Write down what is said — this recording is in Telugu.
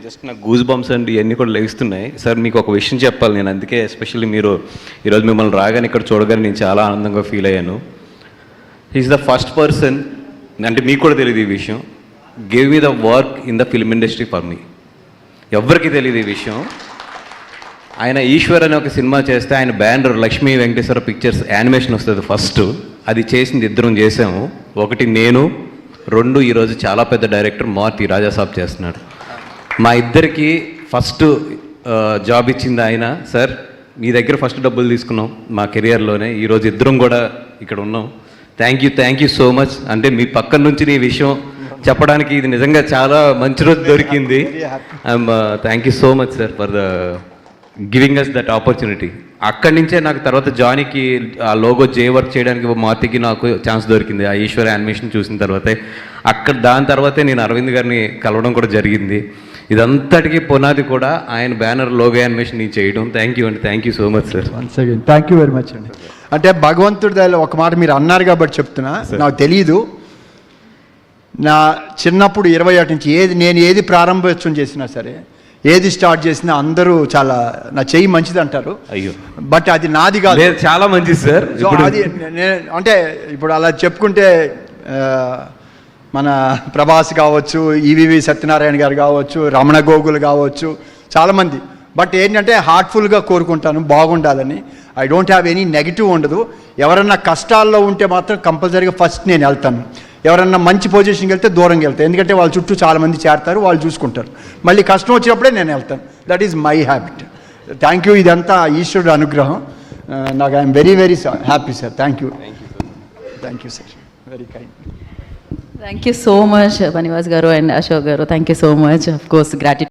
జస్ట్ నాకు గూస్ బంప్స్ అండి ఇవన్నీ కూడా లేస్తున్నాయి సార్. మీకు ఒక విషయం చెప్పాలి, నేను అందుకే ఎస్పెషల్లీ మీరు ఈరోజు మిమ్మల్ని రాగానే ఇక్కడ చూడగానే నేను చాలా ఆనందంగా ఫీల్ అయ్యాను. ఈజ్ ద ఫస్ట్ పర్సన్, అంటే మీకు కూడా తెలియదు ఈ విషయం, gave me the work in the film industry for me. ఎవరికి తెలియదు ఈ విషయం. ఆయన ఈశ్వర్ అనే ఒక సినిమా చేస్తే ఆయన banner Lakshmi Venkateswara pictures animation వస్తుంది ఫస్ట్. అది చేసింది ఇద్దరం చేసాము. ఒకటి నేను, రెండు ఈరోజు చాలా పెద్ద డైరెక్టర్ మారుతి రాజాసాబ్ చేస్తున్నాడు. మా ఇద్దరికి ఫస్ట్ జాబ్ ఇచ్చింది ఆయన. సార్ మీ దగ్గర ఫస్ట్ డబ్బులు తీసుకున్నాం మా కెరియర్లోనే, ఈరోజు ఇద్దరం కూడా ఇక్కడ ఉన్నాం. Thank you so much. అంటే మీ పక్కన నుంచి ఈ విషయం చెప్పడానికి ఇది నిజంగా చాలా మంచి రోజు దొరికింది. Thank you so much sir for the giving us that opportunity. అక్కడి నుంచే నాకు తర్వాత జానీకి ఆ లోగో జే వర్క్ చేయడానికి మారుతికి నాకు ఛాన్స్ దొరికింది. ఆ ఈశ్వర్ యానిమేషన్ చూసిన తర్వాతే, దాని తర్వాతే నేను అరవింద్ గారిని కలవడం కూడా జరిగింది. ఇదంతటికీ పునాది కూడా ఆయన బ్యానర్ లోగో యానిమేషన్ నేను చేయడం. థ్యాంక్ యూ అండి, thank you so much sir. Once again thank you very much అండి. అంటే భగవంతుడి దయలో ఒక మాట మీరు అన్నారు కాబట్టి చెప్తున్నా, నాకు తెలీదు. నా చిన్నప్పుడు 21 నుంచి నేను ఏది ప్రారంభోత్సవం చేసినా సరే, ఏది స్టార్ట్ చేసినా అందరూ చాలా నా చెయ్యి మంచిది అంటారు. అయ్యో బట్ అది నాది కాదు, చాలా మంచిది సార్. అది అంటే ఇప్పుడు అలా చెప్పుకుంటే మన ప్రభాస్ కావచ్చు, ఈవివి సత్యనారాయణ గారు కావచ్చు, రమణ గోగులు కావచ్చు, చాలామంది. బట్ ఏంటంటే హార్ట్ఫుల్గా కోరుకుంటాను బాగుండాలని. I don't have any negative ఉండదు. ఎవరన్నా కష్టాల్లో ఉంటే మాత్రం కంపల్సరీగా ఫస్ట్ నేను వెళ్తాను. ఎవరన్నా మంచి పొజిషన్కి వెళ్తే దూరంగా వెళ్తాను, ఎందుకంటే వాళ్ళ చుట్టూ చాలామంది చేరతారు, వాళ్ళు చూసుకుంటారు. మళ్ళీ కష్టం వచ్చినప్పుడే నేను వెళ్తాను. That is my habit. Thank you. ఇదంతా ఈశ్వరుడు అనుగ్రహం. నాకు I'm very happy sir. Thank you sir. Very kind. Thank you so much, Banivas garu and Ashok garu. Thank you so much. Of course, gratitude.